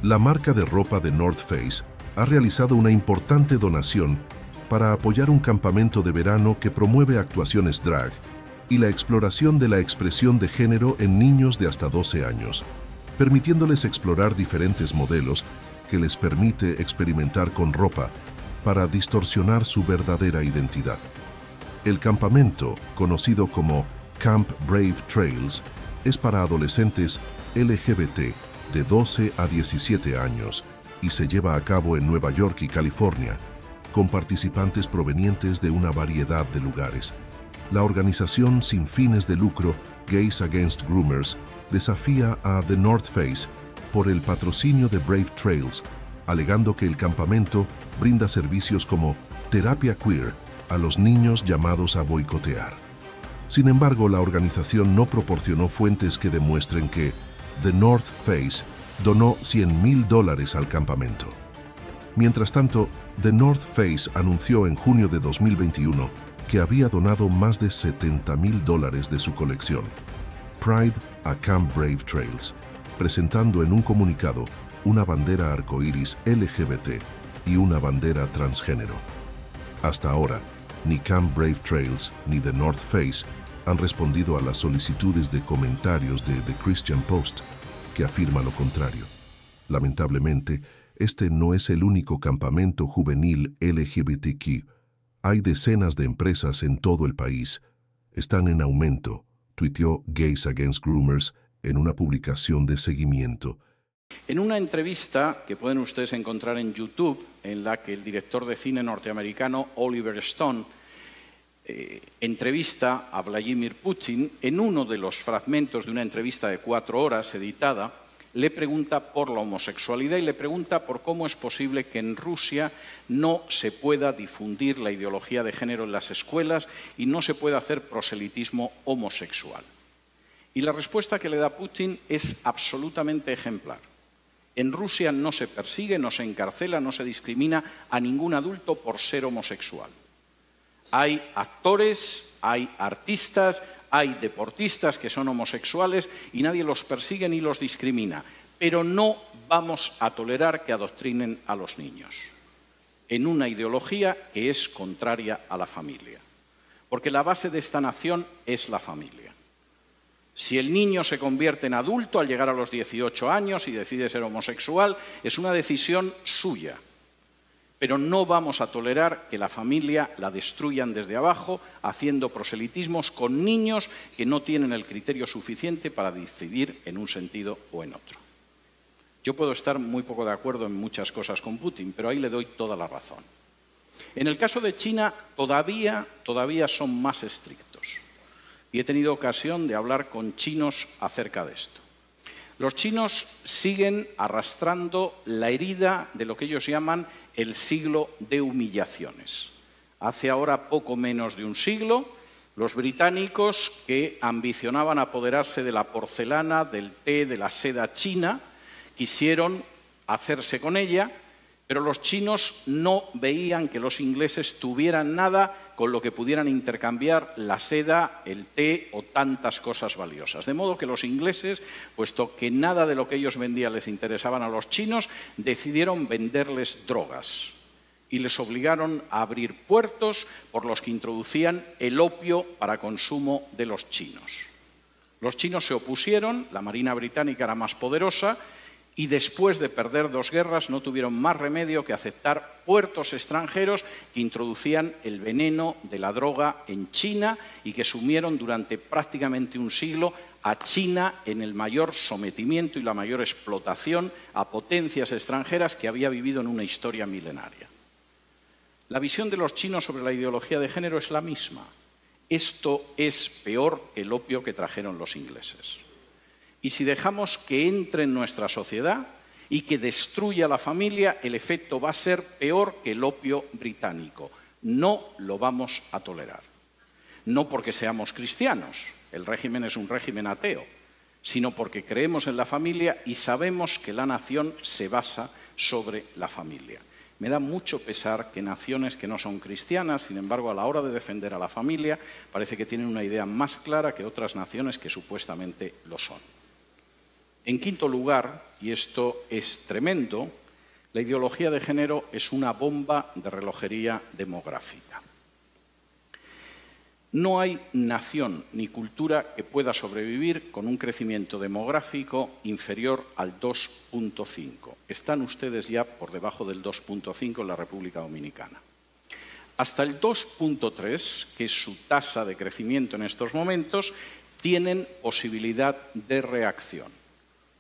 La marca de ropa de North Face ha realizado una importante donación para apoyar un campamento de verano que promueve actuaciones drag y la exploración de la expresión de género en niños de hasta 12 años, permitiéndoles explorar diferentes modelos que les permite experimentar con ropa para distorsionar su verdadera identidad. El campamento, conocido como Camp Brave Trails, es para adolescentes LGBT de 12 a 17 años y se lleva a cabo en Nueva York y California, con participantes provenientes de una variedad de lugares. La organización sin fines de lucro Gays Against Groomers desafía a The North Face por el patrocinio de Brave Trails, alegando que el campamento brinda servicios como terapia queer a los niños llamados a boicotear. Sin embargo, la organización no proporcionó fuentes que demuestren que The North Face donó $100,000 al campamento. Mientras tanto, The North Face anunció en junio de 2021 que había donado más de $70,000 de su colección Pride a Camp Brave Trails, presentando en un comunicado una bandera arcoíris LGBT y una bandera transgénero. Hasta ahora, ni Camp Brave Trails ni The North Face han respondido a las solicitudes de comentarios de The Christian Post, que afirma lo contrario. Lamentablemente, este no es el único campamento juvenil LGBTQ. Hay decenas de empresas en todo el país. Están en aumento, tuiteó Gays Against Groomers en una publicación de seguimiento. En una entrevista que pueden ustedes encontrar en YouTube, en la que el director de cine norteamericano Oliver Stone entrevista a Vladimir Putin, en uno de los fragmentos de una entrevista de 4 horas editada, le pregunta por la homosexualidad y le pregunta por cómo es posible que en Rusia no se pueda difundir la ideología de género en las escuelas y no se pueda hacer proselitismo homosexual. Y la respuesta que le da Putin es absolutamente ejemplar. En Rusia no se persigue, no se encarcela, no se discrimina a ningún adulto por ser homosexual. Hay actores, hay artistas, hay deportistas que son homosexuales y nadie los persigue ni los discrimina. Pero no vamos a tolerar que adoctrinen a los niños en una ideología que es contraria a la familia. Porque la base de esta nación es la familia. Si el niño se convierte en adulto al llegar a los 18 años y decide ser homosexual, es una decisión suya. Pero no vamos a tolerar que la familia la destruyan desde abajo, haciendo proselitismos con niños que no tienen el criterio suficiente para decidir en un sentido o en otro. Yo puedo estar muy poco de acuerdo en muchas cosas con Putin, pero ahí le doy toda la razón. En el caso de China, todavía son más estrictos. Y he tenido ocasión de hablar con chinos acerca de esto. Los chinos siguen arrastrando la herida de lo que ellos llaman el siglo de humillaciones. Hace ahora poco menos de un siglo, los británicos, que ambicionaban apoderarse de la porcelana, del té, de la seda china, quisieron hacerse con ella, pero los chinos no veían que los ingleses tuvieran nada con lo que pudieran intercambiar la seda, el té o tantas cosas valiosas. De modo que los ingleses, puesto que nada de lo que ellos vendían les interesaban a los chinos, decidieron venderles drogas y les obligaron a abrir puertos por los que introducían el opio para consumo de los chinos. Los chinos se opusieron, la Marina británica era más poderosa, y después de perder 2 guerras no tuvieron más remedio que aceptar puertos extranjeros que introducían el veneno de la droga en China y que sumieron durante prácticamente un siglo a China en el mayor sometimiento y la mayor explotación a potencias extranjeras que había vivido en una historia milenaria. La visión de los chinos sobre la ideología de género es la misma. Esto es peor que el opio que trajeron los ingleses. Y si dejamos que entre en nuestra sociedad y que destruya la familia, el efecto va a ser peor que el opio británico. No lo vamos a tolerar. No porque seamos cristianos, el régimen es un régimen ateo, sino porque creemos en la familia y sabemos que la nación se basa sobre la familia. Me da mucho pesar que naciones que no son cristianas, sin embargo, a la hora de defender a la familia, parece que tienen una idea más clara que otras naciones que supuestamente lo son. En quinto lugar, y esto es tremendo, la ideología de género es una bomba de relojería demográfica. No hay nación ni cultura que pueda sobrevivir con un crecimiento demográfico inferior al 2,5. Están ustedes ya por debajo del 2,5 en la República Dominicana. Hasta el 2,3, que es su tasa de crecimiento en estos momentos, tienen posibilidad de reacción.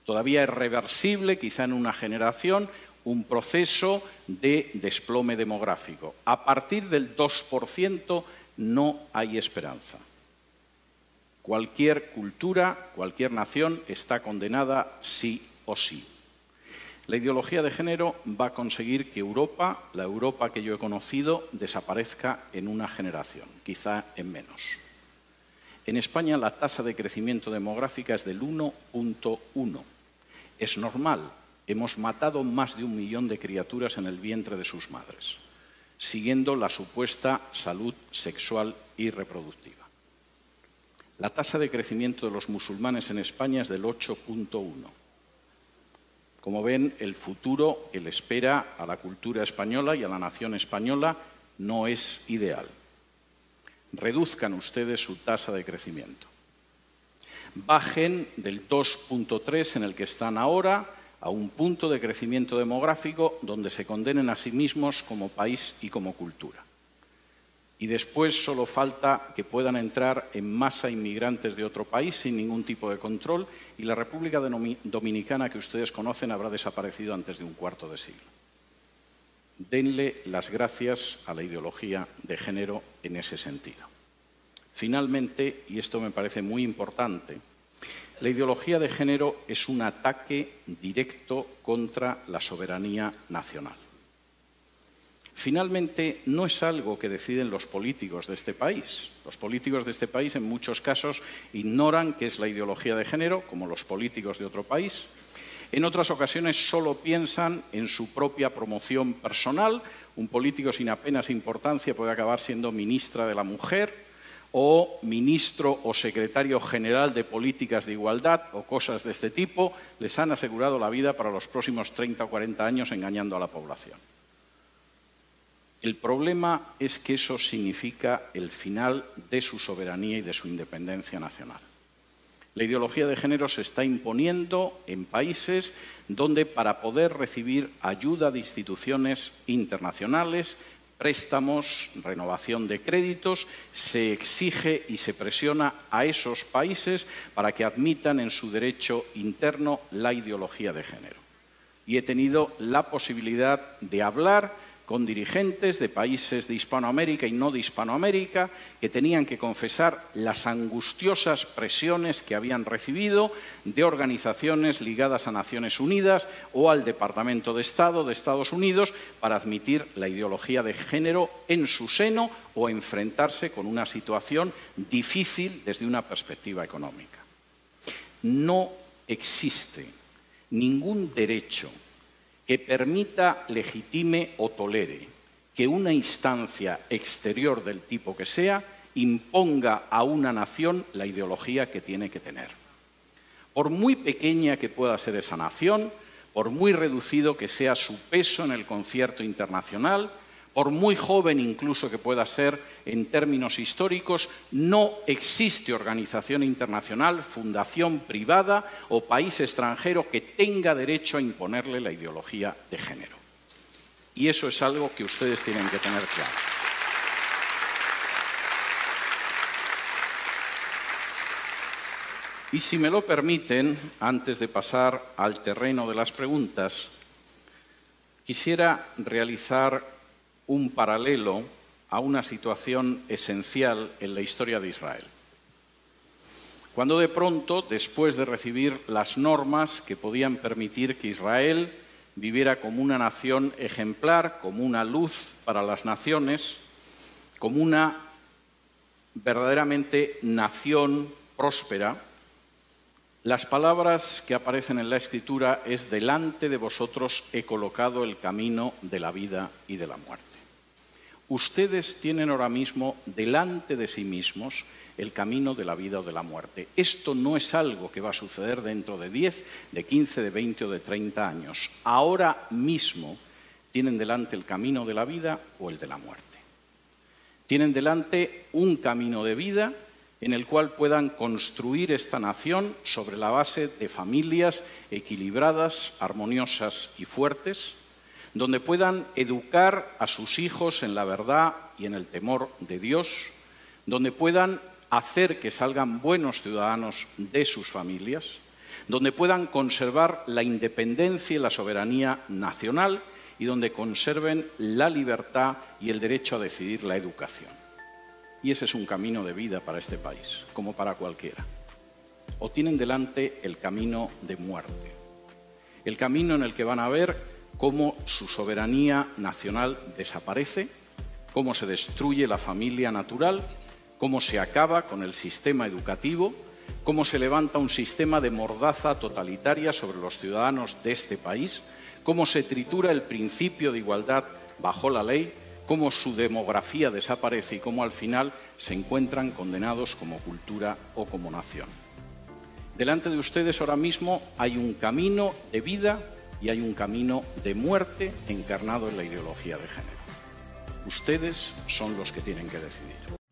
Todavía es reversible, quizá en una generación, un proceso de desplome demográfico. A partir del 2% no hay esperanza. Cualquier cultura, cualquier nación está condenada sí o sí. La ideología de género va a conseguir que Europa, la Europa que yo he conocido, desaparezca en una generación, quizá en menos. En España la tasa de crecimiento demográfica es del 1,1. Es normal, hemos matado más de 1 millón de criaturas en el vientre de sus madres, siguiendo la supuesta salud sexual y reproductiva. La tasa de crecimiento de los musulmanes en España es del 8,1. Como ven, el futuro que le espera a la cultura española y a la nación española no es ideal. Reduzcan ustedes su tasa de crecimiento. Bajen del 2,3 en el que están ahora a un punto de crecimiento demográfico donde se condenen a sí mismos como país y como cultura. Y después solo falta que puedan entrar en masa inmigrantes de otro país sin ningún tipo de control y la República Dominicana que ustedes conocen habrá desaparecido antes de un cuarto de siglo. Denle las gracias a la ideología de género en ese sentido. Finalmente, y esto me parece muy importante, la ideología de género es un ataque directo contra la soberanía nacional. Finalmente, no es algo que deciden los políticos de este país. Los políticos de este país, en muchos casos, ignoran qué es la ideología de género, como los políticos de otro país. En otras ocasiones solo piensan en su propia promoción personal. Un político sin apenas importancia puede acabar siendo ministra de la Mujer o ministro o secretario general de políticas de igualdad o cosas de este tipo. Les han asegurado la vida para los próximos 30 o 40 años engañando a la población. El problema es que eso significa el final de su soberanía y de su independencia nacional. La ideología de género se está imponiendo en países donde para poder recibir ayuda de instituciones internacionales, préstamos, renovación de créditos, se exige y se presiona a esos países para que admitan en su derecho interno la ideología de género. Y he tenido la posibilidad de hablar con dirigentes de países de Hispanoamérica y no de Hispanoamérica que tenían que confesar las angustiosas presiones que habían recibido de organizaciones ligadas a Naciones Unidas o al Departamento de Estado de Estados Unidos para admitir la ideología de género en su seno o enfrentarse con una situación difícil desde una perspectiva económica. No existe ningún derecho que permita, legitime o tolere que una instancia exterior del tipo que sea imponga a una nación la ideología que tiene que tener. Por muy pequeña que pueda ser esa nación, por muy reducido que sea su peso en el concierto internacional, por muy joven incluso que pueda ser en términos históricos, no existe organización internacional, fundación privada o país extranjero que tenga derecho a imponerle la ideología de género. Y eso es algo que ustedes tienen que tener claro. Y si me lo permiten, antes de pasar al terreno de las preguntas, quisiera realizar un paralelo a una situación esencial en la historia de Israel. Cuando de pronto, después de recibir las normas que podían permitir que Israel viviera como una nación ejemplar, como una luz para las naciones, como una verdaderamente nación próspera, las palabras que aparecen en la Escritura es: delante de vosotros he colocado el camino de la vida y de la muerte. Ustedes tienen ahora mismo delante de sí mismos el camino de la vida o de la muerte. Esto no es algo que va a suceder dentro de 10, de 15, de 20 o de 30 años. Ahora mismo tienen delante el camino de la vida o el de la muerte. Tienen delante un camino de vida en el cual puedan construir esta nación sobre la base de familias equilibradas, armoniosas y fuertes, donde puedan educar a sus hijos en la verdad y en el temor de Dios, donde puedan hacer que salgan buenos ciudadanos de sus familias, donde puedan conservar la independencia y la soberanía nacional y donde conserven la libertad y el derecho a decidir la educación. Y ese es un camino de vida para este país, como para cualquiera. O tienen delante el camino de muerte, el camino en el que van a ver cómo su soberanía nacional desaparece, cómo se destruye la familia natural, cómo se acaba con el sistema educativo, cómo se levanta un sistema de mordaza totalitaria sobre los ciudadanos de este país, cómo se tritura el principio de igualdad bajo la ley, cómo su demografía desaparece y cómo al final se encuentran condenados como cultura o como nación. Delante de ustedes ahora mismo hay un camino de vida y hay un camino de muerte encarnado en la ideología de género. Ustedes son los que tienen que decidir.